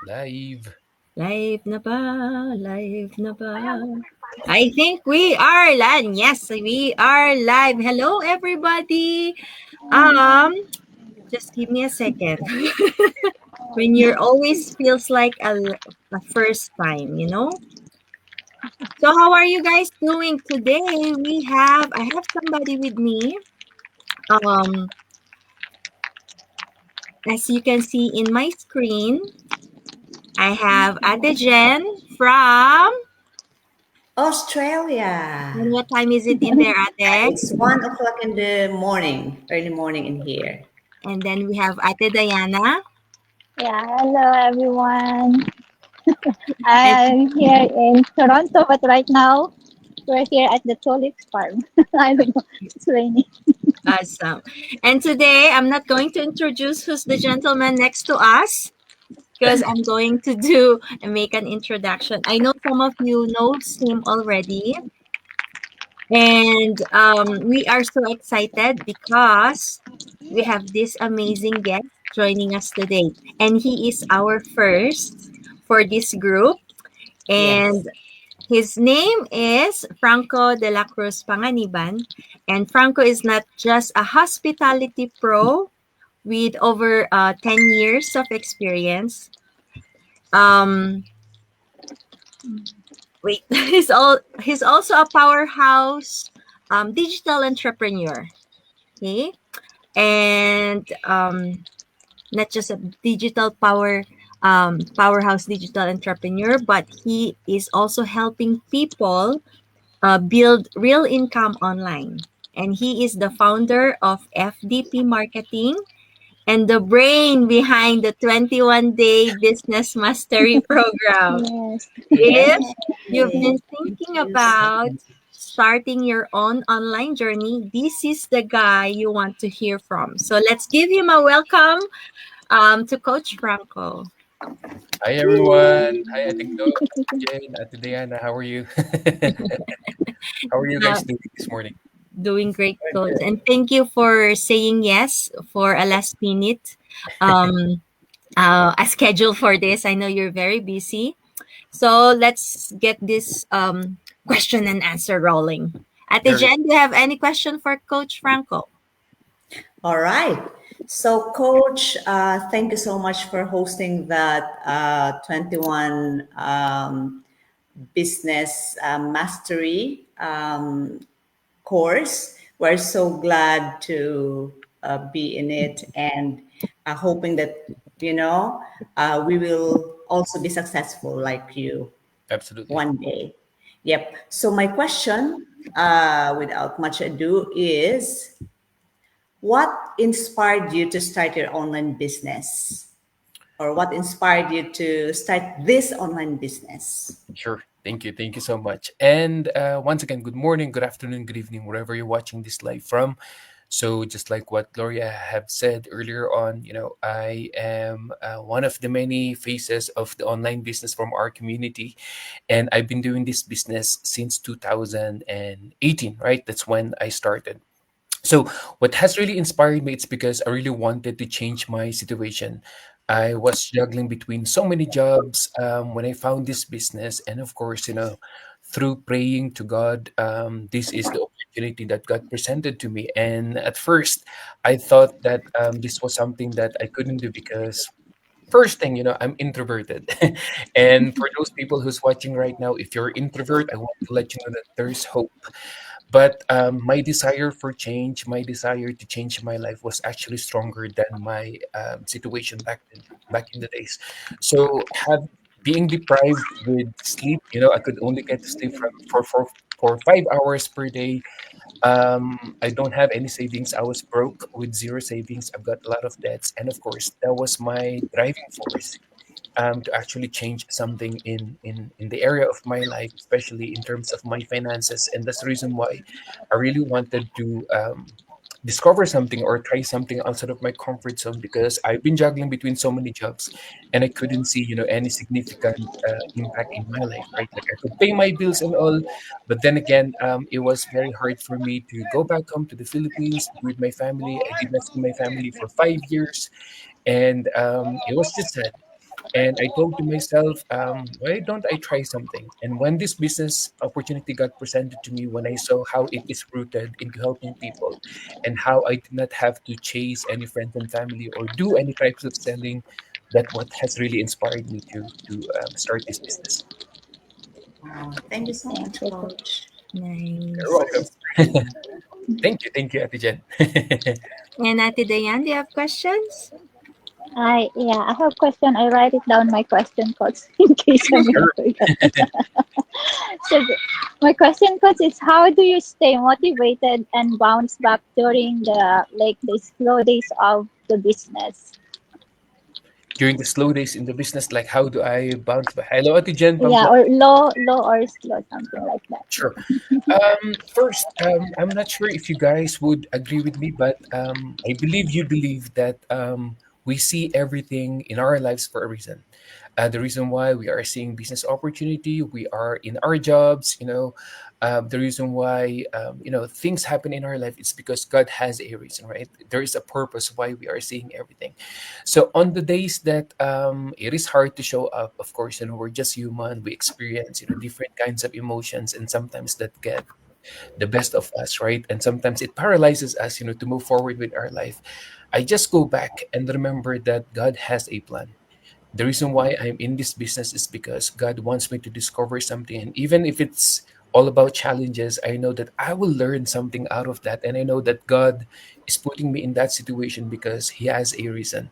Live. Live na ba? Live na ba? I think we are live. Yes, we are live. Hello, everybody. Um, just give me a second. When you're always feels like a first time, you know? So how are you guys doing today? I have somebody with me. Um, as you can see in my screen, I have Ate Jen from. Australia. And what time is it in there, Ate? It's 1 o'clock in the morning, early morning in here. And then we have Ate Diana. Yeah, hello everyone. And I'm here in Toronto, but right now we're here at the Tulips Farm. I don't know, it's raining. awesome. And today I'm not going to introduce who's the gentleman next to us because I'm going to do and make an introduction. I know some of you knows him already. And we are so excited because we have this amazing guest joining us today. And he is our first for this group. Yes. And his name is Franco de la Cruz Panganiban. And Franco is not just a hospitality pro with over 10 years of experience. Um, wait, he's also a powerhouse digital entrepreneur. Okay. And not just a digital powerhouse digital entrepreneur, but he is also helping people build real income online. And he is the founder of FDP Marketing and the brain behind the 21-day business mastery program. Yes. If you've Yay. been Thank thinking you. about starting your own online journey, this is the guy you want to hear from. So let's give him a welcome to Coach Franco. Hi everyone. Hi Ate Glo, Ate Jane, Ate Diana. How are you? How are you Uh, guys doing this morning? Doing great, Good, Coach. good. And thank you for saying yes for a last minute um, a schedule for this. I know you're very busy. So let's get this question and answer rolling. Ate Sure. Jen, do you have any question for Coach Franco? All right. So, Coach, thank you so much for hosting that 21 business mastery course. We're so glad to be in it and hoping that, we will also be successful like you Absolutely. one day. Yep. So, my question, without much ado, is what inspired you to start your online business? Or what inspired you to start this online business? Sure. Thank you. Thank you so much. And once again, good morning, good afternoon, good evening, wherever you're watching this live from. So, just like what Gloria have said earlier on, I am one of the many faces of the online business from our community, and I've been doing this business since 2018. Right, that's when I started. So, what has really inspired me, it's because I really wanted to change my situation. I was juggling between so many jobs when I found this business. And of course, through praying to God, this is the opportunity that God presented to me. And at first, I thought that this was something that I couldn't do because first thing, I'm introverted. And for those people who's watching right now, if you're introvert, I want to let you know that there's hope. But my desire for change, my desire to change my life was actually stronger than my situation back in the days. So have being deprived with sleep, I could only get to sleep for 5 hours per day. I don't have any savings. I was broke with zero savings. I've got a lot of debts, and of course, that was my driving force to actually change something in the area of my life, especially in terms of my finances. And that's the reason why I really wanted to discover something or try something outside of my comfort zone because I've been juggling between so many jobs and I couldn't see, any significant impact in my life, right? Like I could pay my bills and all, but then again, it was very hard for me to go back home to the Philippines with my family. I did not see my family for 5 years, and it was just sad. And I told to myself, why don't I try something? And when this business opportunity got presented to me, when I saw how it is rooted into helping people and how I did not have to chase any friends and family or do any types of selling, that what has really inspired me to start this business. Wow. Thank you so Thank much, you. Coach. You're Nice. welcome. Thank you, Ate Jen. And Ate Diane, do you have questions? I have question. I write it down my question codes in case I'm gonna Sure. forget. So my question codes is how do you stay motivated and bounce back during the slow days of the business? During the slow days in the business, like how do I bounce back? Hello, Ate Jen, Yeah, Pamplo. or low or slow, something like that. Sure. First, I'm not sure if you guys would agree with me, but I believe you believe that we see everything in our lives for a reason. The reason why we are seeing business opportunity, we are in our jobs, the reason why, things happen in our life is because God has a reason, right? There is a purpose why we are seeing everything. So on the days that it is hard to show up, of course, we're just human. We experience, different kinds of emotions, and sometimes that get the best of us, right? And sometimes it paralyzes us, to move forward with our life. I just go back and remember that God has a plan. The reason why I'm in this business is because God wants me to discover something. And even if it's all about challenges, I know that I will learn something out of that. And I know that God is putting me in that situation because He has a reason.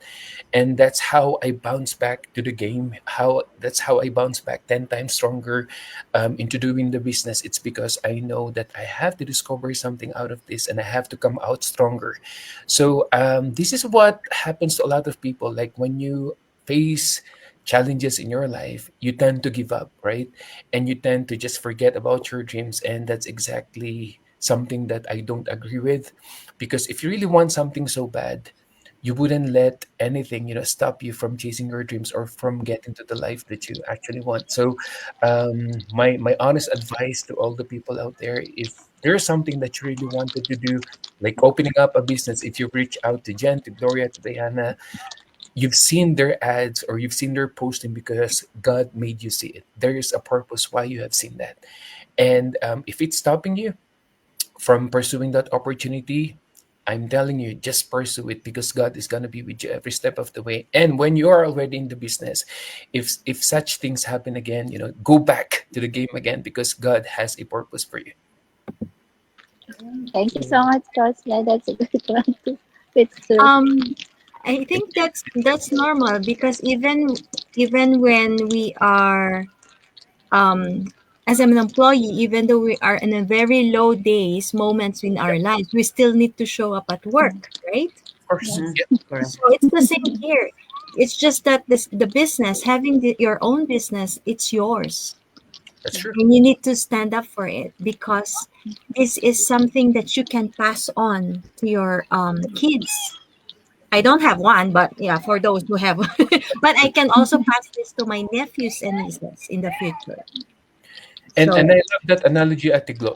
And that's how I bounce back to the game. How I bounce back 10 times stronger into doing the business. It's because I know that I have to discover something out of this and I have to come out stronger. So this is what happens to a lot of people. Like when you face challenges in your life, you tend to give up, right? And you tend to just forget about your dreams. And that's exactly something that I don't agree with. Because if you really want something so bad, you wouldn't let anything, stop you from chasing your dreams or from getting to the life that you actually want. So my honest advice to all the people out there, if there's something that you really wanted to do, like opening up a business, if you reach out to Jen, to Gloria, to Diana, you've seen their ads or you've seen their posting because God made you see it. There is a purpose why you have seen that. And if it's stopping you from pursuing that opportunity, I'm telling you, just pursue it because God is gonna be with you every step of the way. And when you are already in the business, if such things happen again, go back to the game again because God has a purpose for you. Thank you so much, Coach. Yeah, that's a good one too. It's true. Um, I Thank think you. that's normal because even when we are as an employee, even though we are in a very low days moments in Yeah, our lives, we still need to show up at work, right? of course. Mhm. Yes. Yeah, Correct. So it's the same here. It's just that the business, having your own business, it's yours. that's true. And you need to stand up for it because this is something that you can pass on to your kids. I don't have one, but yeah, for those who have, but I can also pass this to my nephews and nieces in the future. And So I love that analogy at the Glo.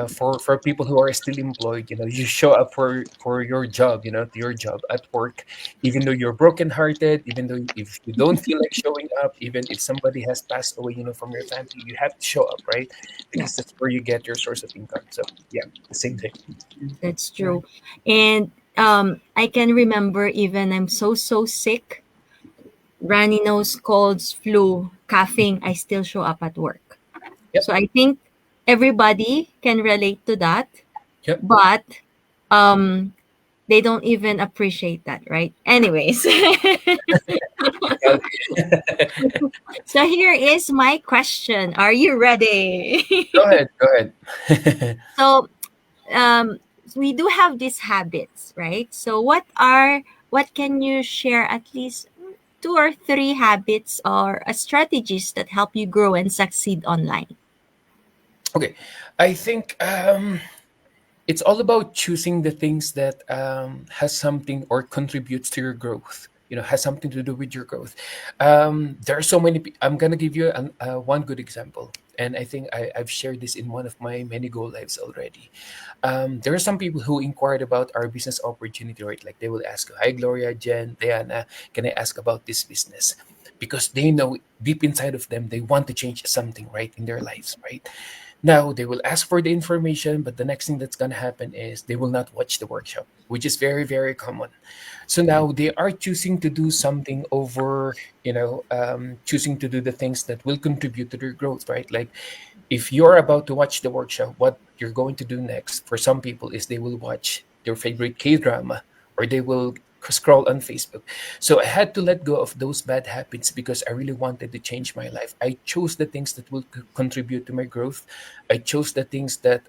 For people who are still employed, you show up for your job, your job at work, even though you're brokenhearted, even though if you don't feel like showing up, even if somebody has passed away, from your family, you have to show up, right? yeah, Because that's where you get your source of income. So yeah, the same thing. that's Right. true. And I can remember even I'm so sick, runny nose, colds, flu, coughing, I still show up at work. Yep, So I think everybody can relate to that, yep. but um, they don't even appreciate that, right? Anyways, Well, so here is my question. Are you ready? go ahead, go ahead. So um, we do have these habits, right? So what can you share at least two or three habits or strategies that help you grow and succeed online? Okay, I think it's all about choosing the things that has something or contributes to your growth, has something to do with your growth. There are so many I'm going to give you one good example, and I think I've shared this in one of my many go lives already. There are some people who inquired about our business opportunity, right? Like they will ask, "Hi, Gloria, Jen, Diana, can I ask about this business?" Because they know deep inside of them they want to change something, right, in their lives, right? Now they will ask for the information, but the next thing that's going to happen is they will not watch the workshop, which is very, very common. So now they are choosing to do something over, choosing to do the things that will contribute to their growth, right? Like if you're about to watch the workshop, what you're going to do next for some people is they will watch their favorite K drama or they will scroll on Facebook. So I had to let go of those bad habits because I really wanted to change my life. I chose the things that will contribute to my growth. I chose the things that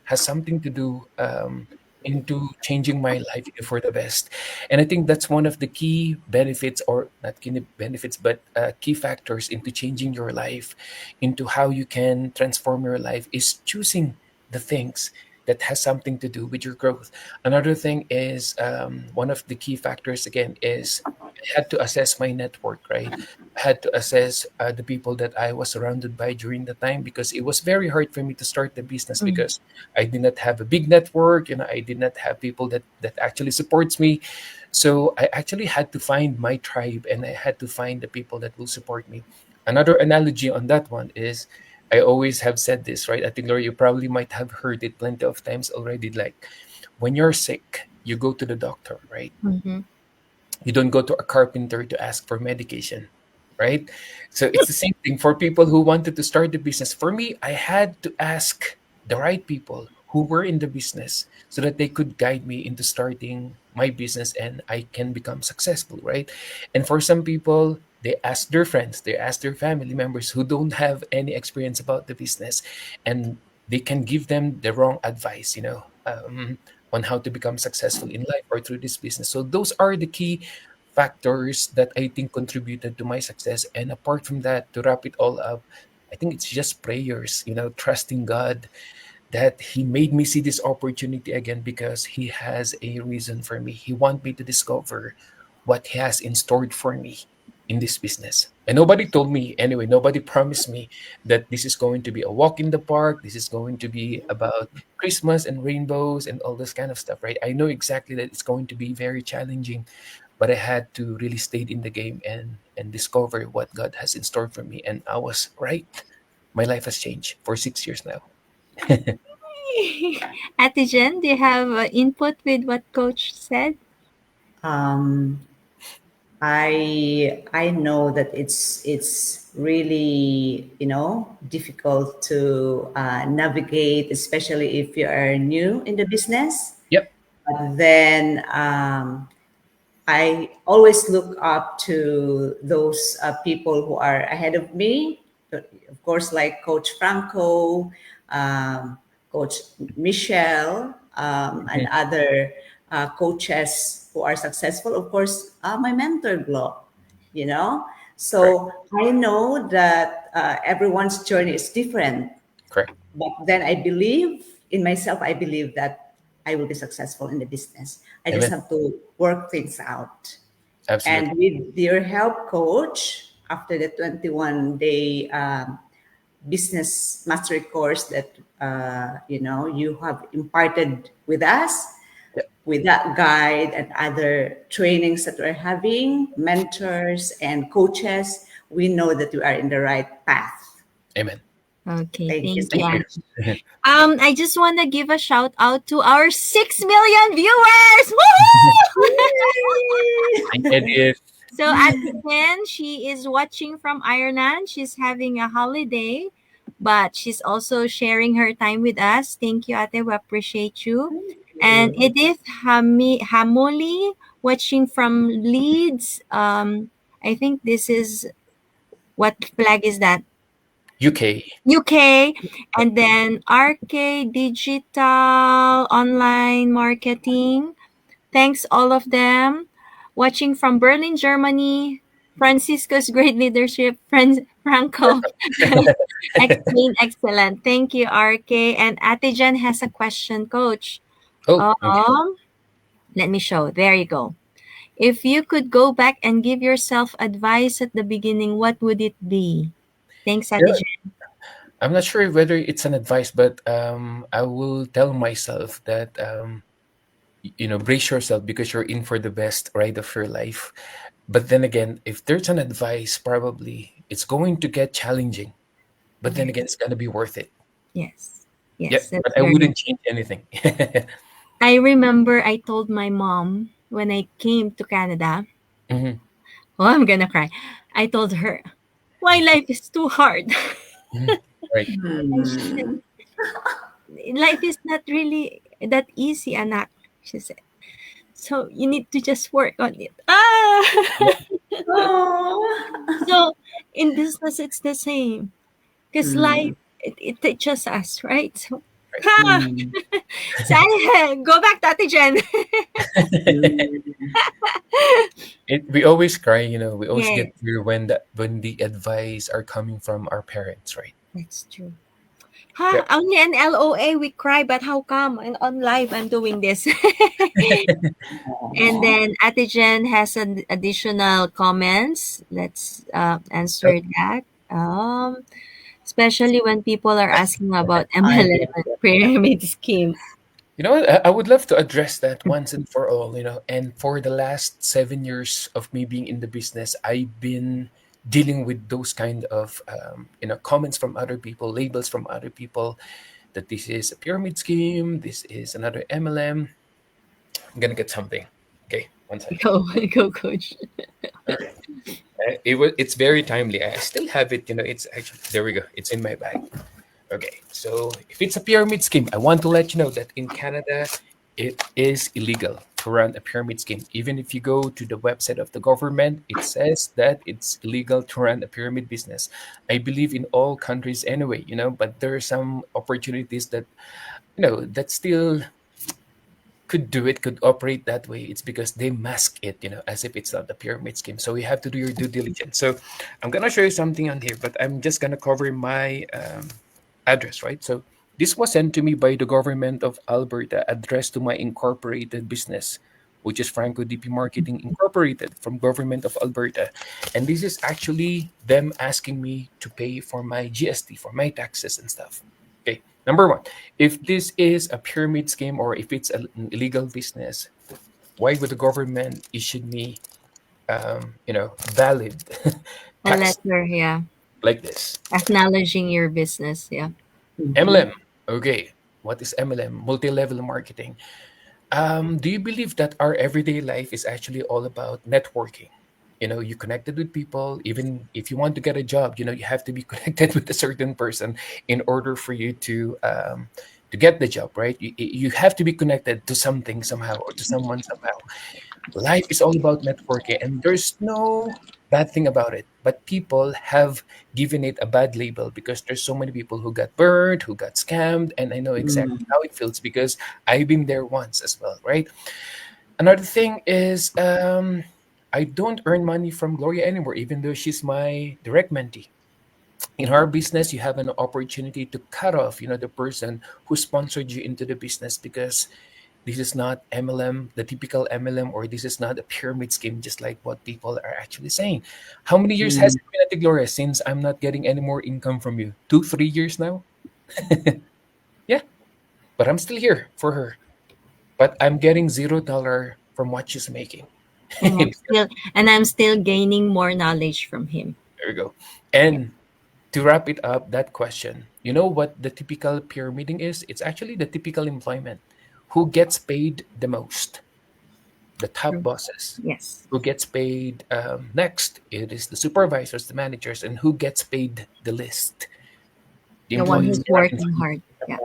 has something to do into changing my life for the best. And I think that's one of the key benefits, or not key benefits, but key factors into changing your life, into how you can transform your life, is choosing the things that has something to do with your growth. Another thing is one of the key factors again is I had to assess my network, right? I had to assess the people that I was surrounded by during the time, because it was very hard for me to start the business Mm. because I did not have a big network. I did not have people that actually supports me. So I actually had to find my tribe, and I had to find the people that will support me. Another analogy on that one is I always have said this, right? I think, Laura, you probably might have heard it plenty of times already. Like when you're sick, you go to the doctor, right? Mm-hmm. You don't go to a carpenter to ask for medication, right? So it's the same thing for people who wanted to start the business. For me, I had to ask the right people who were in the business so that they could guide me into starting my business and I can become successful, right? And for some people, they ask their friends, they ask their family members who don't have any experience about the business, and they can give them the wrong advice, on how to become successful in life or through this business. So those are the key factors that I think contributed to my success. And apart from that, to wrap it all up, I think it's just prayers, trusting God that He made me see this opportunity again because He has a reason for me. He wants me to discover what He has in store for me in this business. And nobody told me, anyway, nobody promised me that this is going to be a walk in the park. This is going to be about Christmas and rainbows and all this kind of stuff, right? I know exactly that it's going to be very challenging, but I had to really stay in the game and discover what God has in store for me. And I was right. My life has changed for 6 years now. Ate Jen, do you have input with what Coach said? Um, I know that it's really difficult to navigate, especially if you are new in the business. Yep. But then I always look up to those people who are ahead of me. Of course, like Coach Franco, um, Coach Michelle, and Mhm. other coaches who are successful. Of course, my mentor, Glo, you know. Correct. So I know that everyone's journey is different. Correct. But then I believe in myself. I believe that I will be successful in the business. I just Amen. have to work things out. And Absolutely. with your help, coach, after the 21-day business mastery course that you have imparted with us, Yep. with that guide and other trainings that we're having, mentors and coaches, we know that we are in the right path. Amen. Okay, Thank you thank so you. Thank you. much. I just want to give a shout out to our 6 million viewers. Woohoo! Hi, Edith. So at Jen, she is watching from Ireland. She's having a holiday, but she's also sharing her time with us. Thank you, Ate. We appreciate you. Thank And you. Edith Hamoli, watching from Leeds. I think this is, what flag is that? UK. UK. And then RK Digital Online Marketing. Thanks, all of them. Watching from Berlin, Germany. Francisco's great leadership. Franco explained excellent. Thank you, RK. And Ate Jen has a question, Coach. Oh, okay. Um, Let me show. There you go. If you could go back and give yourself advice at the beginning, what would it be? Thanks, You Ate know, Jen. I'm not sure whether it's an advice, but I will tell myself that brace yourself because you're in for the best ride of your life. But then again, if there's an advice, probably it's going to get challenging. But then Yes, again, it's gonna be worth it. yes, Yeah, yes. but That's I very. wouldn't change anything. I remember I told my mom when I came to Canada. Mhm, Oh, I'm gonna cry. I told her, "Why life is too hard." mhm. Right. And she said, Hmm. "Life is not really that easy, anak." She said, "So you need to just work on it." Yep. Oh. So in business, it's the same because Hmm. life it teaches us, right? So, Right. ha! Hmm. So, go back, Tati Jen. Hmm. We always cry, we always get Yes, tear when the advice are coming from our parents, right? that's true. Huh? Yep. Only an LOA we cry, but how come? And on live, I'm doing this. And Aw. then Ate Jen has an additional comments. Let's Oh, answer that. Especially when people are asking about I MLM get and it. pyramid scheme. you know what? I would love to address that once and for all, and for the last 7 years of me being in the business, I've been dealing with those kind of comments from other people, labels from other people that this is a pyramid scheme, this is another MLM. I'm gonna get something. Okay, one second. Go, go, coach. Okay. It's very timely. I still have it. It's actually there. We go. It's in my bag. Okay. So if it's a pyramid scheme, I want to let you know that in Canada, it is illegal to run a pyramid scheme. Even if you go to the website of the government, it says that it's illegal to run a pyramid business. I believe in all countries anyway. But there are some opportunities that still could do it, could operate that way. It's because they mask it, as if it's not a pyramid scheme. So you have to do your due diligence. So I'm gonna show you something on here, but I'm just gonna cover my address, right? So this was sent to me by the government of Alberta, addressed to my incorporated business, which is Franco DP Marketing Incorporated from government of Alberta. And this is actually them asking me to pay for my GST, for my taxes and stuff. Okay. Number one, if this is a pyramid scheme or if it's an illegal business, why would the government issue me, valid A tax letter, yeah. like this? Acknowledging your business, yeah. Mhm. MLM. Okay. What is MLM? Multi-level marketing. Do you believe that our everyday life is actually all about networking? You connected with people. Even if you want to get a job, you have to be connected with a certain person in order for you to get the job, right? You have to be connected to something somehow or to someone somehow. Life is all about networking, and there's no bad thing about it. But people have given it a bad label because there's so many people who got burned, who got scammed, and I know exactly Mm. how it feels because I've been there once as well, right? Another thing is I don't earn money from Gloria anymore, even though she's my direct mentee. In our business, you have an opportunity to cut off, the person who sponsored you into the business because this is not MLM, the typical MLM, or this is not a pyramid scheme, just like what people are actually saying. How many years has Mm. it been, Ate Gloria, since I'm not getting any more income from you? 2, 3 years now? Yeah, but I'm still here for her. But I'm getting $0 from what she's making. And There I'm still gaining more knowledge from him. we go. Yeah. And to wrap it up, that question, you know what the typical pyramiding is? It's actually the typical employment. Who gets paid the most? The top True. bosses. Yes. Who gets paid next? It is the supervisors, the managers, and who gets paid the least? The The one employees. who's They are working hard. Yeah.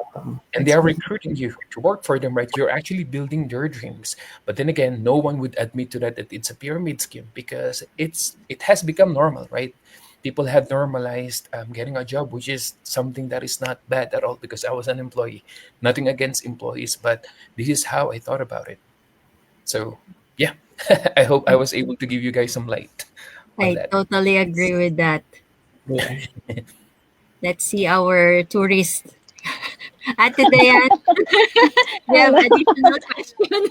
and they That's are right. recruiting you to work for them, right? You're actually building their dreams. But then again, no one would admit to that it's a pyramid scheme because it has become normal, right? People have normalized getting a job, which is something that is not bad at all because I was an employee. Nothing against employees, but this is how I thought about it. So yeah, I hope I was able to give you guys some light. on I that. totally agree with that. Yeah. Let's see our tourist. Ate Dayan, do you have Hello. additional question?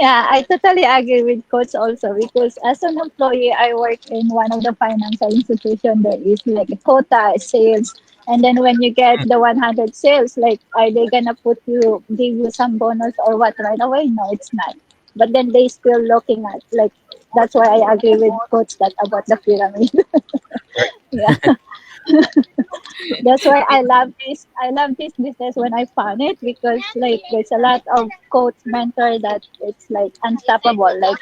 Yeah, I totally agree with Coach also because as an employee, I work in one of the financial institution. There is like a quota sales, and then when you get the 100 sales, like are they gonna give you some bonus or what right away? No, it's not. But then they still looking at like that's why I agree with Coach that about the pyramid. Right. Yeah. That's why I love this business when I found it because like there's a lot of coach mentor that it's like unstoppable. Like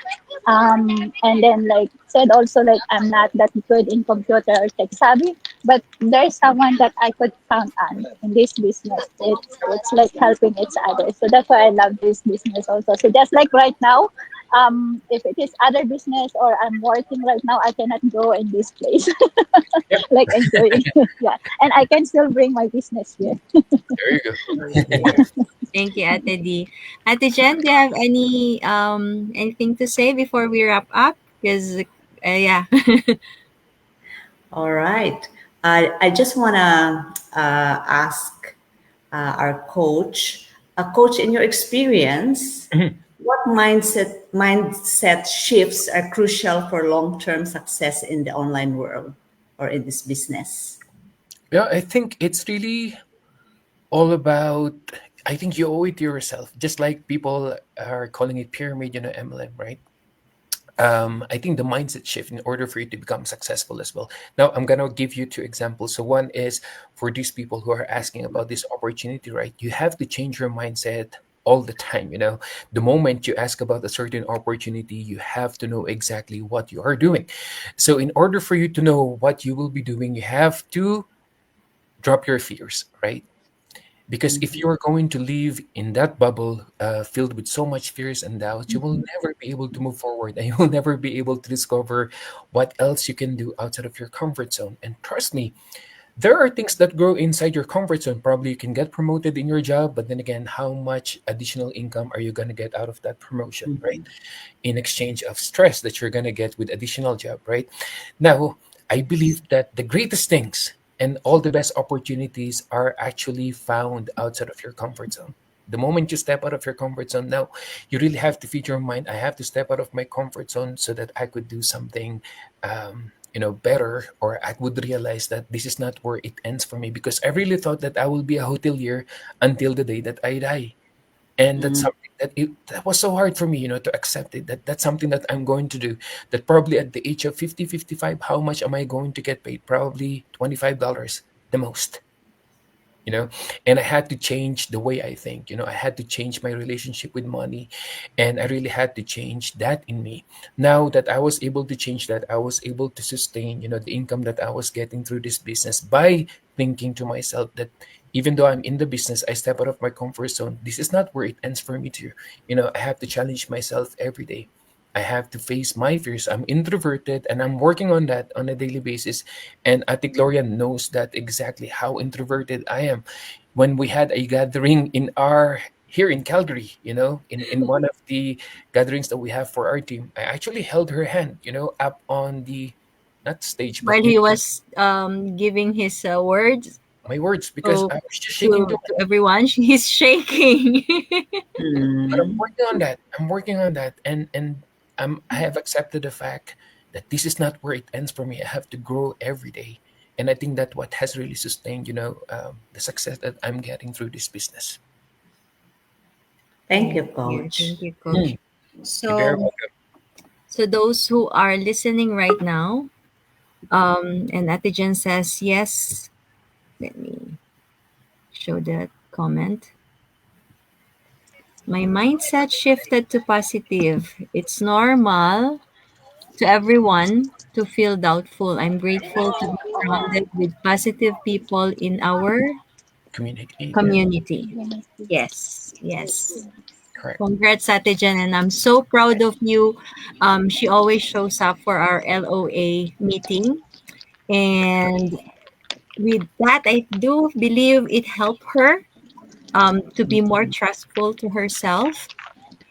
and then like said also like I'm not that good in computer or tech savvy, but there's someone that I could count on in this business. It's like helping each other. So that's why I love this business also. So just like right now, if it is other business or I'm working right now, I cannot go in this place. Yep. Like enjoying. Yeah, and I can still bring my business here. There you go. Thank you, Ate D. Ate Jen, do you have anything to say before we wrap up? Because yeah. All right. I just want to ask our coach, a coach in your experience, what mindset shifts are crucial for long-term success in the online world or in this business? Yeah, I think it's really all about. I think you owe it to yourself, just like people are calling it pyramid, MLM, right? I think the mindset shift in order for you to become successful as well. Now, I'm gonna give you two examples. So one is for these people who are asking about this opportunity, right? You have to change your mindset all the time. The moment you ask about a certain opportunity, you have to know exactly what you are doing. So in order for you to know what you will be doing, you have to drop your fears, right? Because if you are going to live in that bubble filled with so much fears and doubts, you will never be able to move forward and you will never be able to discover what else you can do outside of your comfort zone. And trust me, there are things that grow inside your comfort zone. Probably you can get promoted in your job, but then again, how much additional income are you going to get out of that promotion, right? In exchange of stress that you're going to get with additional job, right? Now, I believe that the greatest things and all the best opportunities are actually found outside of your comfort zone. The moment you step out of your comfort zone, now you really have to feed your mind. I have to step out of my comfort zone so that I could do something, better, or I would realize that this is not where it ends for me. Because I really thought that I will be a hotelier until the day that I die, and that's something that was so hard for me, to accept it, that that's something that I'm going to do, that probably at the age of 50, 55, how much am I going to get paid? Probably $25 the most, and I had to change the way I think. I had to change my relationship with money, and I really had to change that in me. Now that I was able to change that, I was able to sustain, the income that I was getting through this business by thinking to myself that even though I'm in the business, I step out of my comfort zone. This is not where it ends for me to. I have to challenge myself every day. I have to face my fears. I'm introverted and I'm working on that on a daily basis. And Ate Gloria knows that exactly how introverted I am. When we had a gathering in our here in Calgary, in one of the gatherings that we have for our team, I actually held her hand, up on the not stage, but While he was giving his words my words, because to I was just shaking too. to everyone, he's shaking. But I'm Mm. working on that. I'm working on that, and I have accepted the fact that this is not where it ends for me. I have to grow every day, and I think that what has really sustained, the success that I'm getting through this business. Thank you, Thank coach. you, Mm, Coach. you're very So, welcome. those who are listening right now, and Atijan says yes. Let me show the comment. My mindset shifted to positive. It's normal to everyone to feel doubtful. I'm grateful to be surrounded with positive people in our Communicate. community. Yes, yes. Correct. Congrats, Ate Jen, and I'm so proud of you. She always shows up for our LOA meeting, and with that, I do believe it helped her to be more trustful to herself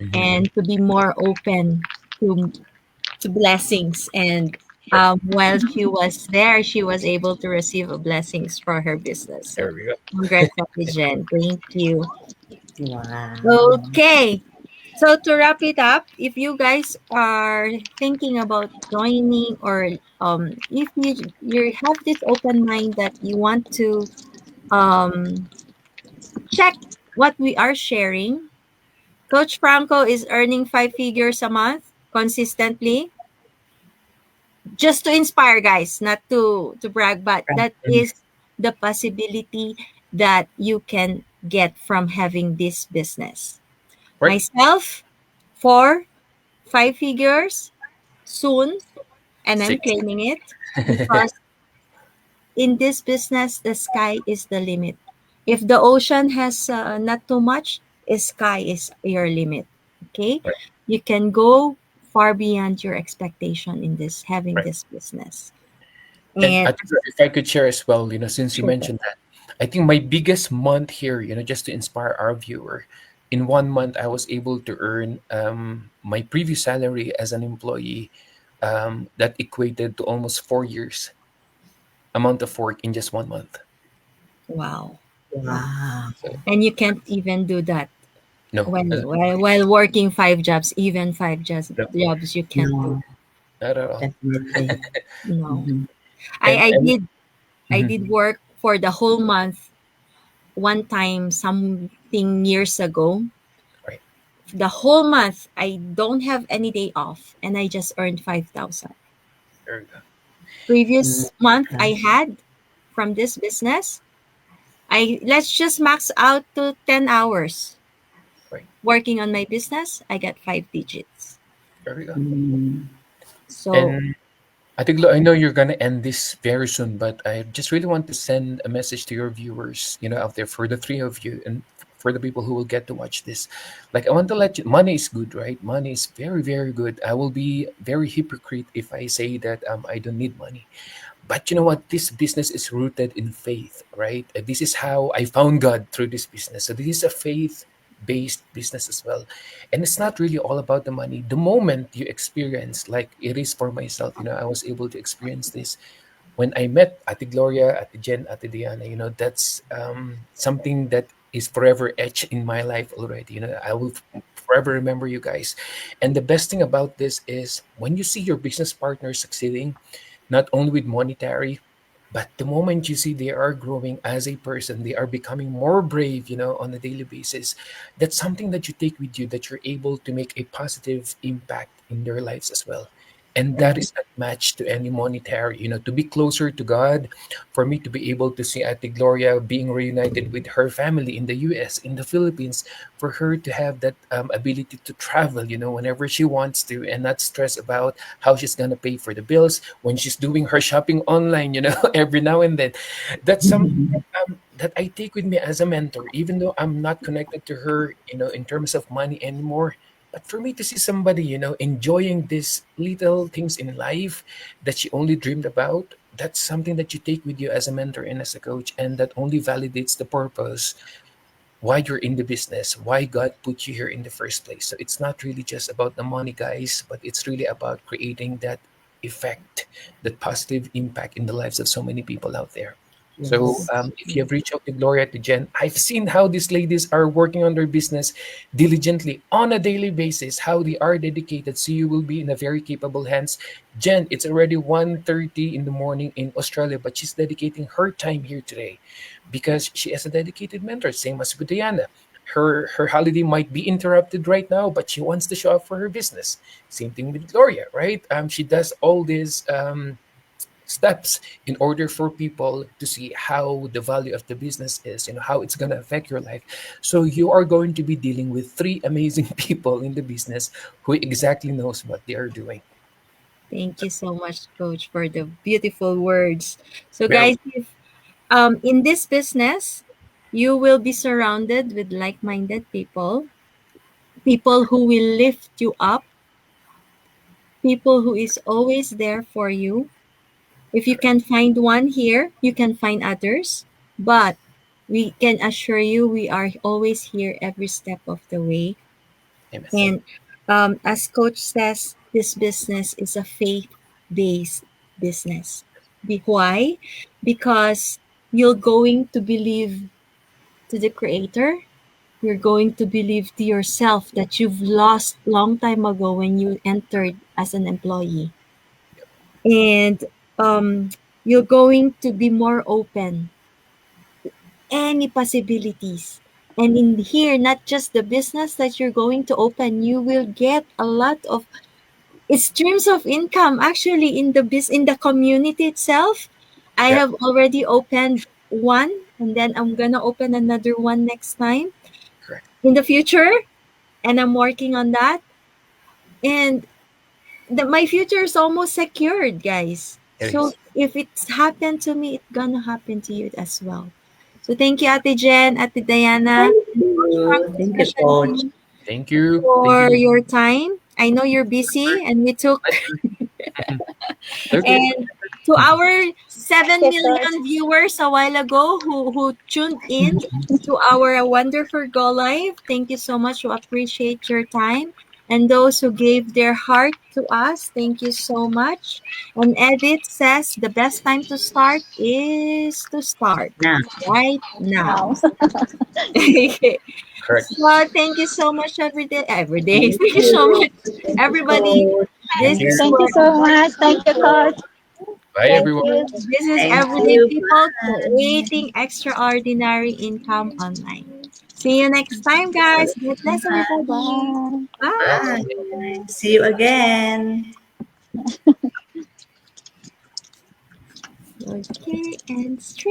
Mhm. and to be more open to blessings. And Right. while she was there, she was able to receive a blessings for her business. There So we go. congrats, Ate Jen. Thank you. Wow. Okay. So to wrap it up, if you guys are thinking about joining, or if you have this open mind that you want to um check what we are sharing, Coach Franco is earning 5 figures a month consistently, just to inspire, guys, not to brag, but Right. that is the possibility that you can get from having this business. Right. Myself, 4 5 figures soon, and I'm Six. claiming it, because in this business, the sky is the limit. If the ocean has not too much, sky is your limit. Okay, Right. you can go far beyond your expectation in this having Right. this business. And And I think if I could share as well, since you sure, mentioned that, I think my biggest month here, just to inspire our viewer, in 1 month I was able to earn my previous salary as an employee, that equated to almost 4 years amount of work in just 1 month. wow, wow. Wow. So And you can't even do that no, while working 5 jobs, even no, jobs you can't do. No, not at all. definitely. No, Mhm. I And I and did I mhm, did work for the whole month one time something years ago. right, The whole month I don't have any day off, and I just earned 5,000. there we go. Mm, Previous month okay. I had from this business, I let's just max out to 10 hours Right, working on my business, I got 5 digits. there we go. Mm, So And I think I know you're gonna end this very soon, but I just really want to send a message to your viewers, out there, for the three of you and for the people who will get to watch this. Like, I want to let you, money is good, right? Money is very, very good. I will be very hypocrite if I say that I don't need money. But you know what? This business is rooted in faith, right? This is how I found God through this business. So this is a faith based business as well. And it's not really all about the money. The moment you experience, like it is for myself, I was able to experience this when I met Ate Gloria, Ate Jen, Ate Diana. That's something that is forever etched in my life already. I will forever remember you guys. And the best thing about this is when you see your business partner succeeding, not only with monetary, but the moment you see they are growing as a person, they are becoming more brave, on a daily basis. That's something that you take with you, that you're able to make a positive impact in their lives as well. And that right. is not matched to any monetary, to be closer to God, for me to be able to see Ate Gloria being reunited with her family in the US, in the Philippines, for her to have that ability to travel, whenever she wants to, and not stress about how she's going to pay for the bills when she's doing her shopping online, every now and then. That's something that I take with me as a mentor, even though I'm not connected to her, in terms of money anymore. But for me to see somebody, enjoying these little things in life that she only dreamed about, that's something that you take with you as a mentor and as a coach, and that only validates the purpose why you're in the business, why God put you here in the first place. So it's not really just about the money, guys, but it's really about creating that effect, that positive impact in the lives of so many people out there. So Yes. if you have reached out to Gloria, to Jen, I've seen how these ladies are working on their business diligently on a daily basis, how they are dedicated. So you will be in a very capable hands. Jen, it's already 1:30 in the morning in Australia, but she's dedicating her time here today because she is a dedicated mentor, same as with Diana. Her holiday might be interrupted right now, but she wants to show up for her business. Same thing with Gloria, right? She does all these steps in order for people to see how the value of the business is, how it's going to affect your life. So you are going to be dealing with three amazing people in the business who exactly knows what they are doing. thank you so much, Coach, for the beautiful words. So, Very guys, if in this business, you will be surrounded with like-minded people, people who will lift you up, people who is always there for you. If you can find one here, you can find others, but we can assure you we are always here every step of the way. amen. And as Coach says, this business is a faith-based business. Why? Because you're going to believe to the creator. You're going to believe to yourself that you've lost long time ago when you entered as an employee. And you're going to be more open any possibilities. And in here, not just the business that you're going to open, you will get a lot of streams of income actually in in the community itself. I Yeah, have already opened one, and then I'm gonna open another one next time correct. in the future, and I'm working on that. And my future is almost secured, guys. It So is. if it's happened to me, it's gonna happen to you as well. So thank you, Ate Jen, Ate Diana, Thank and Coach Frank, you. Thank you, Coach. especially Thank you. Thank for you. your time. I know you're busy, and we took Pleasure. Okay. and to our 7 Okay, Coach. million viewers a while ago who tuned in to our wonderful Go Live, thank you so much. We appreciate your time. And those who gave their heart to us, thank you so much. And Edith says the best time to start is to start Now, right Now. now. Okay. Correct. So thank you so much every day. Every day. thank Thank you so you. much, Thank you, everybody. Coach. Thank This you. is Thank you where so much. Thank you, Coach. Bye, Thank everyone. you. this is Thank everyday you. people Bye. creating extraordinary income online. See you next time, guys. God bless everybody. Bye. Bye. Bye. See you again. Okay, and stream.